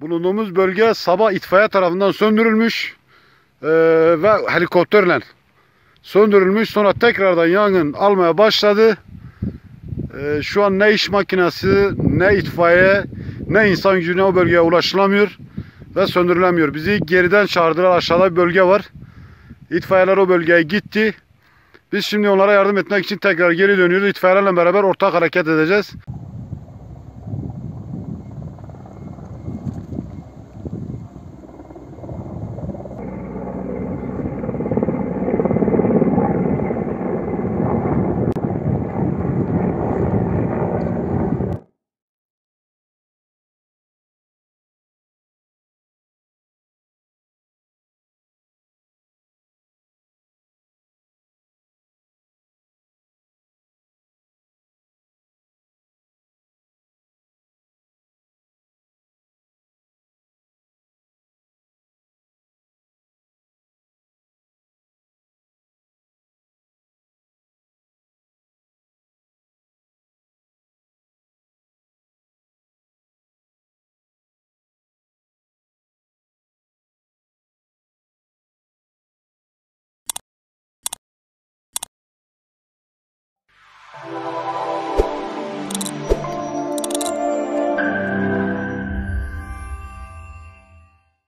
Bulunduğumuz bölge sabah itfaiye tarafından söndürülmüş ve helikopterle söndürülmüş. Sonra tekrardan yangın almaya başladı. Şu an ne iş makinesi, ne itfaiye, ne insan gücüne o bölgeye ulaşılamıyor ve söndürülemiyor. Bizi geriden çağırdılar. Aşağıda bir bölge var. İtfaiyeler o bölgeye gitti. Biz şimdi onlara yardım etmek için tekrar geri dönüyoruz. İtfaiyelerle beraber ortak hareket edeceğiz.